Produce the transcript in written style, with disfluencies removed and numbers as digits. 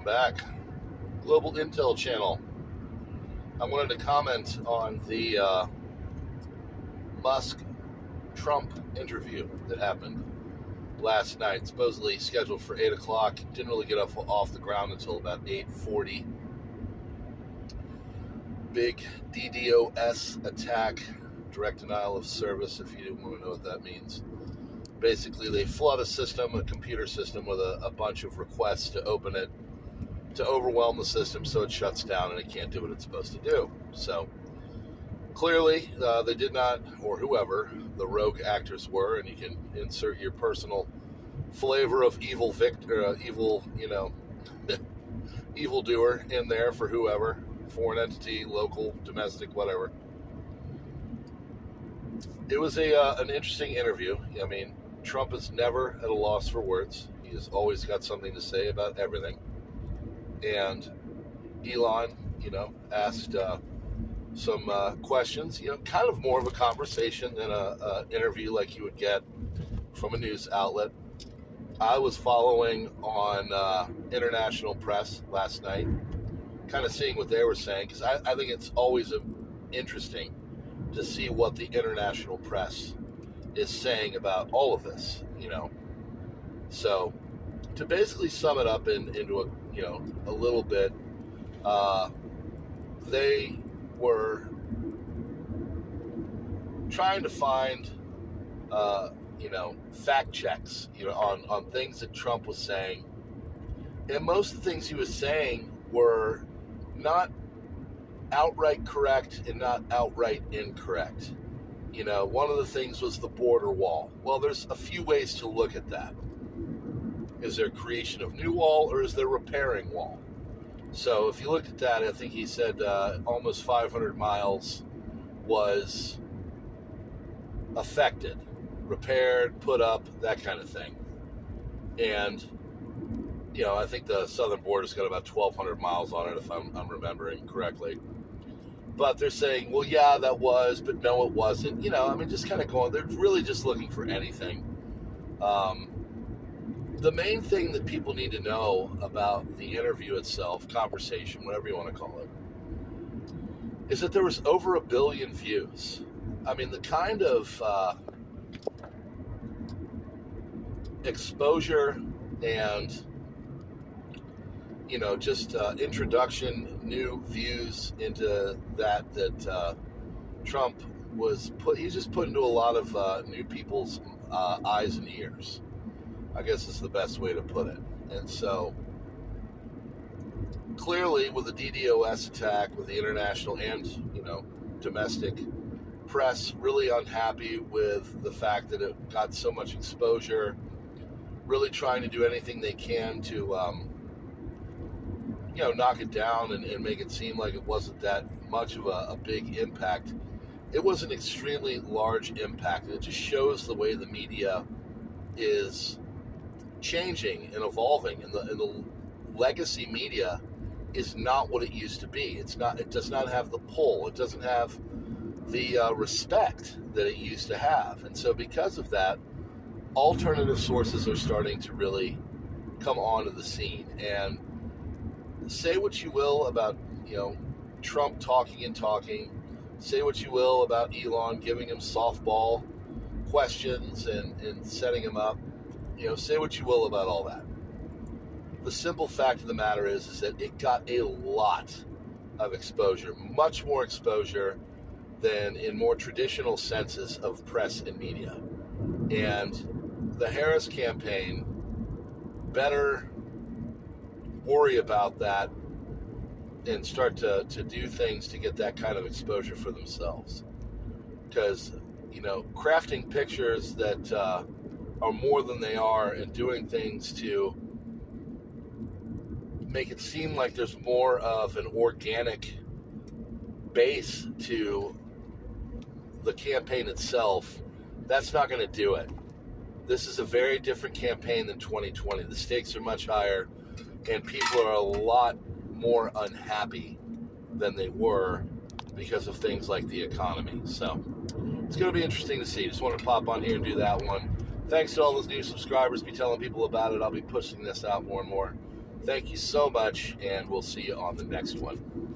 Welcome back. Global Intel Channel. I wanted to comment on the Musk-Trump interview that happened last night, supposedly scheduled for 8 o'clock. Didn't really get off the ground until about 8:40. Big DDoS attack, direct denial of service, if you didn't want to know what that means. Basically, they flood a computer system, with a bunch of requests to open it, to overwhelm the system so it shuts down and it can't do what it's supposed to do. So clearly, they did not, or whoever the rogue actors were, and you can insert your personal flavor of evildoer in there for whoever, foreign entity, local, domestic, whatever. It was an interesting interview. I mean, Trump is never at a loss for words. He has always got something to say about everything. And Elon, asked some questions, kind of more of a conversation than a interview like you would get from a news outlet. I was following on international press last night, kind of seeing what they were saying, because I think it's always interesting to see what the international press is saying about all of this, So, to basically sum it up into a little bit, they were trying to find, fact checks, on things that Trump was saying. And most of the things he was saying were not outright correct and not outright incorrect. One of the things was the border wall. Well, there's a few ways to look at that. Is there creation of new wall, or is there repairing wall? So if you look at that, I think he said almost 500 miles was affected, repaired, put up, that kind of thing. And, I think the southern border's got about 1,200 miles on it, if I'm remembering correctly. But they're saying, well, yeah, that was, but no, it wasn't. Just kind of going, they're really just looking for anything. The main thing that people need to know about the interview itself, conversation, whatever you want to call it, is that there was over 1 billion views. I mean, the kind of exposure and, introduction, new views into that Trump he's just put into a lot of new people's eyes and ears, I guess is the best way to put it. And so, clearly, with the DDoS attack, with the international and, domestic press really unhappy with the fact that it got so much exposure, really trying to do anything they can to, knock it down and make it seem like it wasn't that much of a big impact. It was an extremely large impact. It just shows the way the media is changing and evolving, and the legacy media is not what it used to be. It does not have the pull. It doesn't have the respect that it used to have. And so because of that, alternative sources are starting to really come onto the scene. And say what you will about, Trump talking and talking. Say what you will about Elon giving him softball questions and setting him up. Say what you will about all that. The simple fact of the matter is that it got a lot of exposure, much more exposure than in more traditional senses of press and media. And the Harris campaign better worry about that and start to do things to get that kind of exposure for themselves. Because, crafting pictures that are more than they are and doing things to make it seem like there's more of an organic base to the campaign itself, that's not going to do it. This is a very different campaign than 2020. The stakes are much higher, and people are a lot more unhappy than they were because of things like the economy. So it's going to be interesting to see. Just want to pop on here and do that one. Thanks to all those new subscribers. Be telling people about it. I'll be pushing this out more and more. Thank you so much, and we'll see you on the next one.